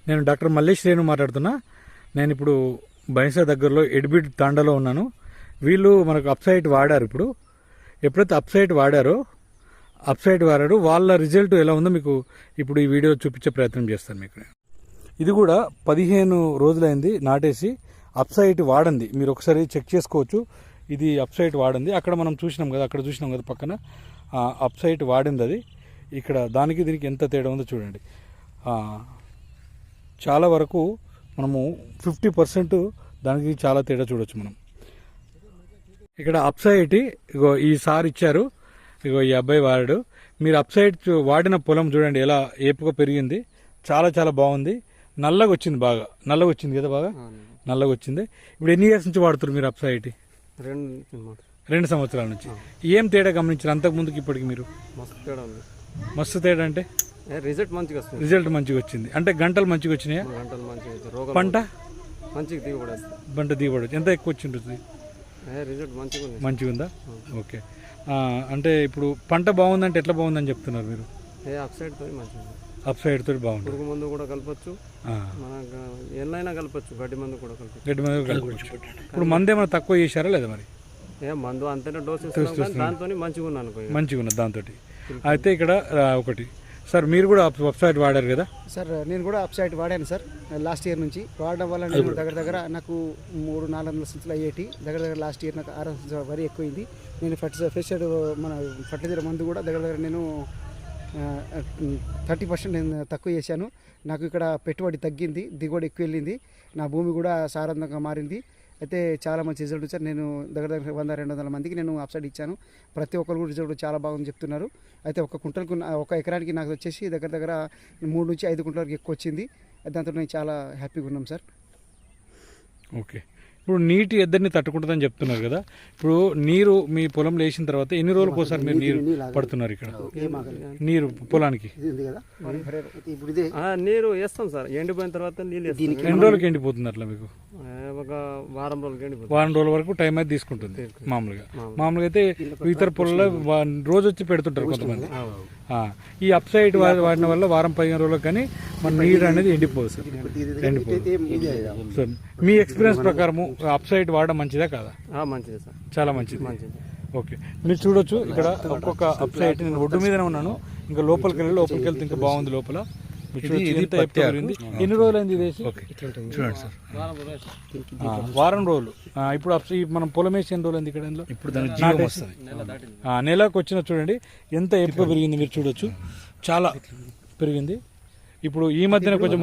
నేను డాక్టర్ మల్లేష్ రేణు మాట్లాడుతున్నా. నేను ఇప్పుడు బైన్సా దగ్గరలో ఎడ్బిడ్ తాండాలో ఉన్నాను. వీళ్ళు మనకు అప్సైట్ వాడారు. ఇప్పుడు ఎప్పుడైతే అప్సైట్ వాడారో వాళ్ళ రిజల్ట్ ఎలా ఉందో మీకు ఇప్పుడు ఈ వీడియో చూపించే ప్రయత్నం చేస్తాను మీకు. ఇది కూడా 15 రోజులైంది నాటేసి. అప్సైట్ వాడింది, మీరు ఒకసారి చెక్ చేసుకోవచ్చు. ఇది అప్సైట్ వాడింది. అక్కడ మనం చూసినాం కదా పక్కన అప్సైట్ వాడింది. అది ఇక్కడ దానికి దీనికి ఎంత తేడా ఉందో చూడండి. చాలా వరకు మనము 50% దానికి చాలా తేడా చూడొచ్చు మనం. ఇక్కడ అప్సైట్ ఇగో ఈసారి ఇచ్చారు, ఇగో ఈ అబ్బాయి వాడాడు. మీరు అప్సైట్ వాడిన పొలం చూడండి ఎలా ఏపుగా పెరిగింది. చాలా చాలా బాగుంది. నల్లగా వచ్చింది, బాగా నల్లగా వచ్చింది కదా, బాగా నల్లగా వచ్చింది. ఇప్పుడు ఎన్ని ఇయర్స్ నుంచి వాడుతారు మీరు అప్సైట్? 2 సంవత్సరాల నుంచి. ఏం తేడా గమనించారు అంతకుముందుకి ఇప్పటికి మీరు? మస్తు తేడా అంటే రిజల్ట్ మంచిగా వచ్చింది. అంటే గంటలు మంచిగా వచ్చినాయా? పంట దిగుబడి ఎంత ఎక్కువ వచ్చింటుంది? మంచిగా ఉందా? ఓకే. అంటే ఇప్పుడు పంట బాగుందంటే ఎట్లా బాగుందని చెప్తున్నారు మీరు? అప్సైడ్ తోటి బాగుంది. పురుగు మందు కూడా కలపచ్చు, ఎన్నైనా కలపచ్చు, గడ్డి మందు కూడా కలపచ్చు. ఇప్పుడు మందు ఏమైనా తక్కువ చేశారా లేదా మరి? మందు అంతనే డోస్ దాంతో మంచిగా ఉన్నది దాంతో. అయితే ఇక్కడ ఒకటి సార్, మీరు కూడా అప్సైట్ వాడారు కదా సార్? నేను కూడా అప్సైట్ వాడాను సార్ లాస్ట్ ఇయర్ నుంచి. వాడడం వల్ల నేను దగ్గర నాకు 300-400 సంచులు అయ్యేటి. దగ్గర లాస్ట్ ఇయర్ నాకు 6 సంచులు వరి ఎక్కువైంది. నేను ఫెస్టిసైడ్ మన ఫర్టిలైజర్ మందు కూడా దగ్గర నేను 30% నేను తక్కువ చేశాను. నాకు ఇక్కడ పెట్టుబడి తగ్గింది, దిగుబడి ఎక్కువ వెళ్ళింది, నా భూమి కూడా సారవంతంగా మారింది. అయితే చాలా మంచి రిజల్ట్ వచ్చారు. నేను దగ్గర 100-200 మందికి నేను అప్సైట్ ఇచ్చాను. ప్రతి ఒక్కరు కూడా రిజల్ట్ చాలా బాగుంది చెప్తున్నారు. అయితే ఒక ఎకరానికి నాకు వచ్చేసి దగ్గర 3 నుంచి 5 కుంటల వరకు ఎక్కువ వచ్చింది. దాంతో నేను చాలా హ్యాపీగా ఉన్నాం సార్. ఓకే. ఇప్పుడు నీటి ఎద్దరిని తట్టుకుంటుందని చెప్తున్నారు కదా. ఇప్పుడు నీరు మీ పొలంలో వేసిన తర్వాత ఎన్ని రోజులకు ఒకసారి మీరు నీరు పడుతున్నారు ఇక్కడ నీరు పొలానికి? నీరు వేస్తాం సార్, ఎండిపోయిన తర్వాత నీళ్ళు. ఎన్ని రోజులకి ఎండిపోతుంది అట్లా మీకు? ఒక వారం రోజుల వరకు టైం అయితే తీసుకుంటుంది మామూలుగా అయితే ఇతర పొలంలో రోజు వచ్చి పెడుతుంటారు కొంతమంది. ఈ అప్సైట్ వాడిన వల్ల వారం 15 రోజులకు కానీ మన నీరు అనేది ఎండిపోదు సార్, ఎండిపోదు. సో మీ ఎక్స్పీరియన్స్ ప్రకారము అప్సైట్ వాడడం మంచిదా కాదా? మంచిది సార్, చాలా మంచిది. ఓకే, మీరు చూడొచ్చు ఇక్కడ ఒక్కొక్క అప్సైట్. నేను ఒడ్డు మీదనే ఉన్నాను, ఇంకా లోపలికి వెళ్తే ఇంకా బాగుంది లోపల. ఎన్ని రోజులైంది ఇది వేసి? చూడండి సార్, వారం రోజులు. ఇప్పుడు మనం పొలం వేసి ఎన్ని రోజులైంది ఇక్కడ? ఇప్పుడు నెలకు వచ్చిన చూడండి ఎంత ఎక్కువ పెరిగింది, మీరు చూడొచ్చు చాలా పెరిగింది. ఇప్పుడు ఈ మధ్యన కొంచెం